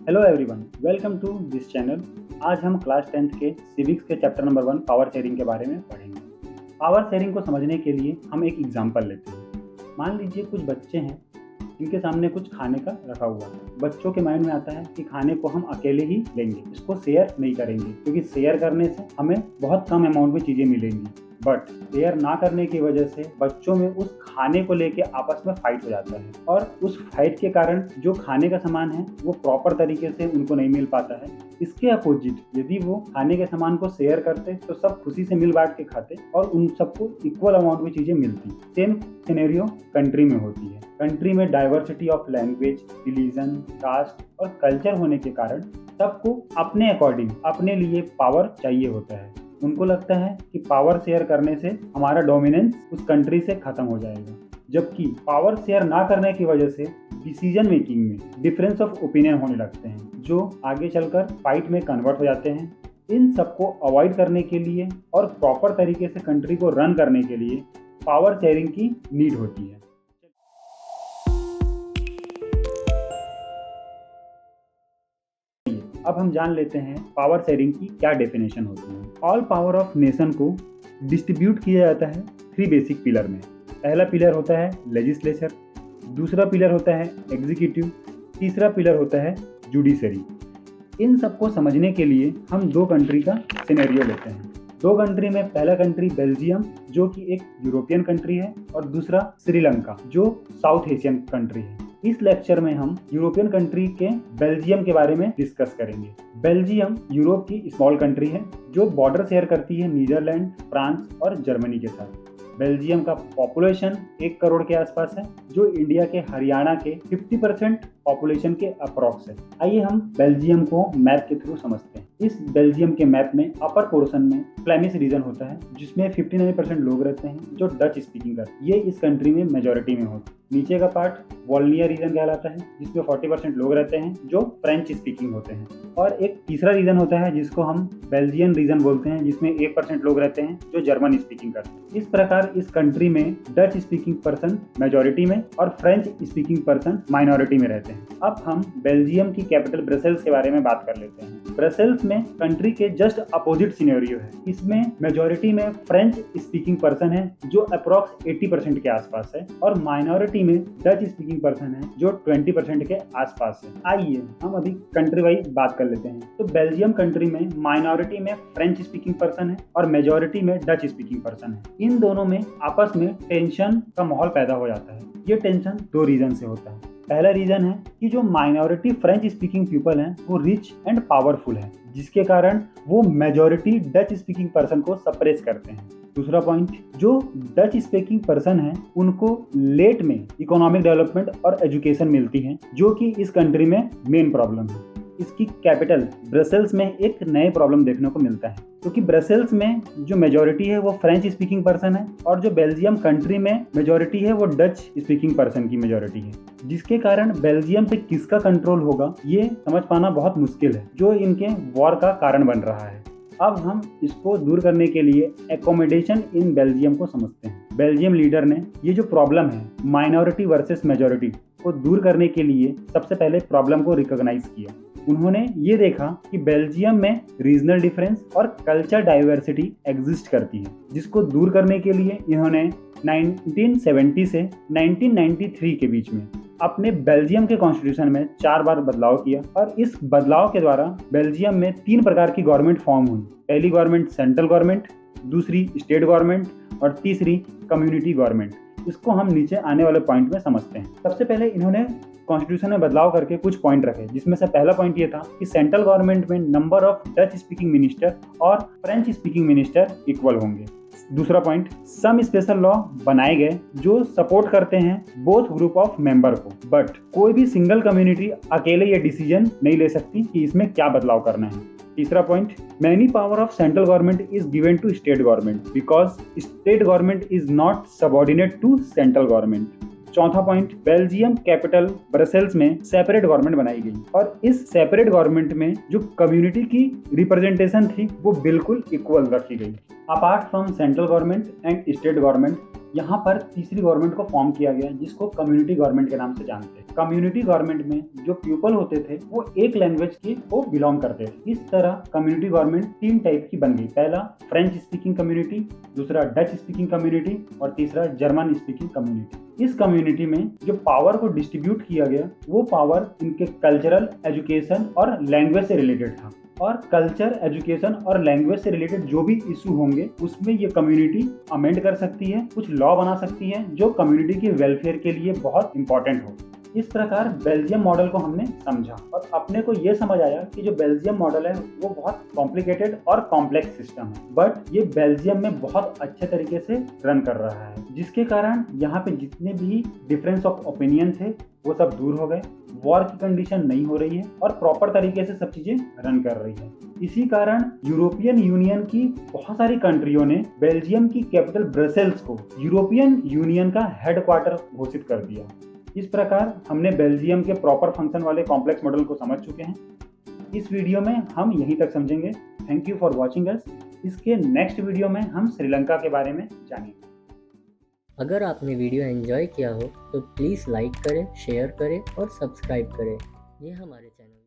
Hello everyone, welcome to this channel. आज हम class 10th के सिविक्स के चैप्टर नंबर 1 पावर शेयरिंग के बारे में पढ़ेंगे। पावर शेयरिंग को समझने के लिए हम एक एग्जांपल लेते हैं। मान लीजिए कुछ बच्चे हैं जिनके सामने कुछ खाने का रखा हुआ है। बच्चों के माइंड में आता है कि खाने को हम अकेले ही लेंगे, इसको शेयर नहीं करेंगे क्योंकि शेयर करने से हमें बहुत कम अमाउंट में चीज़ें मिलेंगी। बट शेयर ना करने की वजह से बच्चों में उस खाने को लेके आपस में फाइट हो जाता है और उस फाइट के कारण जो खाने का सामान है वो प्रॉपर तरीके से उनको नहीं मिल पाता है। इसके अपोजिट यदि वो खाने के सामान को शेयर करते तो सब खुशी से मिल बांट के खाते और उन सबको इक्वल अमाउंट में चीजें मिलती। सेम सिनेरियो कंट्री में होती है। कंट्री में diversity of language, religion, caste और कल्चर होने के कारण सबको अपने अकॉर्डिंग अपने लिए पावर चाहिए होता है। उनको लगता है कि पावर शेयर करने से हमारा डोमिनेंस उस कंट्री से खत्म हो जाएगा, जबकि पावर शेयर ना करने की वजह से डिसीजन मेकिंग में डिफरेंस ऑफ ओपिनियन होने लगते हैं जो आगे चलकर फाइट में कन्वर्ट हो जाते हैं। इन सबको अवॉइड करने के लिए और प्रॉपर तरीके से कंट्री को रन करने के लिए पावर शेयरिंग की नीड होती है। अब हम जान लेते हैं पावर शेयरिंग की क्या डेफिनेशन होती है। ऑल पावर ऑफ नेशन को डिस्ट्रीब्यूट किया जाता है 3 बेसिक पिलर में। पहला पिलर होता है लेजिस्लेचर, दूसरा पिलर होता है एग्जीक्यूटिव, तीसरा पिलर होता है जुडिशरी। इन सबको समझने के लिए हम 2 कंट्री का सिनेरियो लेते हैं। 2 कंट्री में पहला कंट्री बेल्जियम जो कि एक यूरोपियन कंट्री है और दूसरा श्रीलंका जो साउथ एशियन कंट्री है। इस लेक्चर में हम यूरोपियन कंट्री के बेल्जियम के बारे में डिस्कस करेंगे। बेल्जियम यूरोप की स्मॉल कंट्री है जो बॉर्डर शेयर करती है नीदरलैंड, फ्रांस और जर्मनी के साथ। बेल्जियम का पॉपुलेशन 1 करोड़ के आसपास है जो इंडिया के हरियाणा के 50% पॉपुलेशन के अप्रॉक्स है। आइए हम बेल्जियम को मैप के थ्रू समझते हैं। इस बेल्जियम के मैप में अपर पोर्शन में फ्लेमिश रीजन होता है जिसमें 59% लोग रहते हैं जो डच स्पीकिंग करते हैं। ये इस कंट्री में मेजॉरिटी में होता है। नीचे का पार्ट वॉल्निया रीजन कहलाता है जिसमें 40% लोग रहते हैं जो फ्रेंच स्पीकिंग होते हैं। और एक तीसरा रीजन होता है जिसको हम बेल्जियन रीजन बोलते हैं जिसमें 1% लोग रहते हैं जो जर्मन स्पीकिंग करते हैं। इस प्रकार इस कंट्री में डच स्पीकिंग पर्सन मेजॉरिटी में और फ्रेंच स्पीकिंग पर्सन माइनॉरिटी में रहते हैं। अब हम बेल्जियम की कैपिटल ब्रसेल्स के बारे में बात कर लेते हैं। ब्रसेल्स में कंट्री के जस्ट अपोजिट सिनेरियो है। इसमें मेजॉरिटी में फ्रेंच स्पीकिंग पर्सन है जो अप्रॉक्स 80% के आसपास है और माइनॉरिटी में डच स्पीकिंग पर्सन है जो 20% के आसपास है। आइए हम अभी कंट्री वाइज बात कर लेते हैं। तो बेल्जियम कंट्री में माइनॉरिटी में फ्रेंच स्पीकिंग पर्सन है और मेजॉरिटी में डच स्पीकिंग पर्सन है। इन दोनों में आपस में टेंशन का माहौल पैदा हो जाता है। ये टेंशन 2 रीजन से होता है। पहला रीजन है कि जो माइनॉरिटी फ्रेंच स्पीकिंग पीपल हैं वो रिच एंड पावरफुल है जिसके कारण वो मेजॉरिटी डच स्पीकिंग पर्सन को सप्रेस करते हैं। दूसरा पॉइंट, जो डच स्पीकिंग पर्सन है उनको लेट में इकोनॉमिक डेवलपमेंट और एजुकेशन मिलती है जो कि इस कंट्री में मेन प्रॉब्लम है। इसकी कैपिटल ब्रसेल्स में एक नए प्रॉब्लम देखने को मिलता है क्योंकि ब्रसेल्स में जो मेजॉरिटी है वो फ्रेंच स्पीकिंग पर्सन है और जो बेल्जियम कंट्री में मेजॉरिटी है वो डच स्पीकिंग पर्सन की मेजॉरिटी है, जिसके कारण बेल्जियम पे किसका कंट्रोल होगा ये समझ पाना बहुत मुश्किल है जो इनके वॉर का कारण बन रहा है। अब हम इसको दूर करने के लिए एकोमोडेशन इन बेल्जियम को समझते हैं। बेल्जियम लीडर ने ये जो प्रॉब्लम है माइनॉरिटी वर्सेस मेजॉरिटी को दूर करने के लिए सबसे पहले प्रॉब्लम को रिकॉग्नाइज किया। उन्होंने ये देखा कि बेल्जियम में रीजनल डिफरेंस और कल्चर डाइवर्सिटी एग्जिस्ट करती है, जिसको दूर करने के लिए इन्होंने 1970 से 1993 के बीच में अपने बेल्जियम के कॉन्स्टिट्यूशन में 4 बार बदलाव किया और इस बदलाव के द्वारा बेल्जियम में 3 प्रकार की गवर्नमेंट फॉर्म हुई। पहली गवर्नमेंट सेंट्रल गवर्नमेंट, दूसरी स्टेट गवर्नमेंट और तीसरी कम्युनिटी गवर्नमेंट। इसको हम नीचे आने वाले पॉइंट में समझते हैं। सबसे पहले इन्होंने कॉन्स्टिट्यूशन में बदलाव करके कुछ पॉइंट रखे जिसमें से पहला पॉइंट ये था कि सेंट्रल गवर्नमेंट में number of Dutch speaking minister और फ्रेंच स्पीकिंग मिनिस्टर इक्वल होंगे। दूसरा पॉइंट, सम स्पेशल लॉ बनाए गए जो सपोर्ट करते हैं बोथ ग्रुप ऑफ मेंबर को, बट कोई भी सिंगल कम्युनिटी अकेले ये डिसीजन नहीं ले सकती कि इसमें क्या बदलाव करना है। तीसरा point, many power of central government is given to state government because state government is not subordinate to central government. चौथा पॉइंट, बेल्जियम कैपिटल ब्रसेल्स में सेपरेट गवर्नमेंट बनाई गई और इस सेपरेट गवर्नमेंट में जो कम्युनिटी की रिप्रेजेंटेशन थी वो बिल्कुल इक्वल रखी गई। Apart from central government and state government, यहाँ पर तीसरी गवर्नमेंट को फॉर्म किया गया जिसको कम्युनिटी गवर्नमेंट के नाम से जानते हैं। कम्युनिटी गवर्नमेंट में जो पीपल होते थे वो एक लैंग्वेज के को बिलोंग करते थे। इस तरह कम्युनिटी गवर्नमेंट 3 टाइप की बन गई। पहला फ्रेंच स्पीकिंग कम्युनिटी, दूसरा डच स्पीकिंग कम्युनिटी और तीसरा जर्मन स्पीकिंग कम्युनिटी। इस कम्युनिटी में जो पावर को डिस्ट्रीब्यूट किया गया वो पावर इनके कल्चरल, एजुकेशन और लैंग्वेज से रिलेटेड था। और कल्चर, एजुकेशन और लैंग्वेज से रिलेटेड जो भी इशू होंगे उसमें ये कम्युनिटी अमेंड कर सकती है, कुछ लॉ बना सकती है जो कम्युनिटी के वेलफेयर के लिए बहुत इंपॉर्टेंट हो। इस प्रकार बेल्जियम मॉडल को हमने समझा और अपने को ये समझ आया कि जो बेल्जियम मॉडल है वो बहुत कॉम्प्लिकेटेड और कॉम्प्लेक्स सिस्टम है, बट ये बेल्जियम में बहुत अच्छे तरीके से रन कर रहा है, जिसके कारण यहाँ पे जितने भी डिफरेंस ऑफ ओपिनियन थे वो सब दूर हो गए, वॉर की कंडीशन नहीं हो रही है और प्रॉपर तरीके से सब चीजें रन कर रही है। इसी कारण यूरोपियन यूनियन की बहुत सारी कंट्रियों ने बेल्जियम की कैपिटल ब्रसेल्स को यूरोपियन यूनियन का हेडक्वार्टर घोषित कर दिया। इस प्रकार हमने बेल्जियम के प्रॉपर फंक्शन वाले कॉम्प्लेक्स मॉडल को समझ चुके हैं। इस वीडियो में हम यहीं तक समझेंगे। Thank you for watching us. इसके नेक्स्ट वीडियो में हम श्रीलंका के बारे में जानेंगे। अगर आपने वीडियो एंजॉय किया हो तो प्लीज़ लाइक करें, शेयर करें और सब्सक्राइब करें। ये हमारे चैनल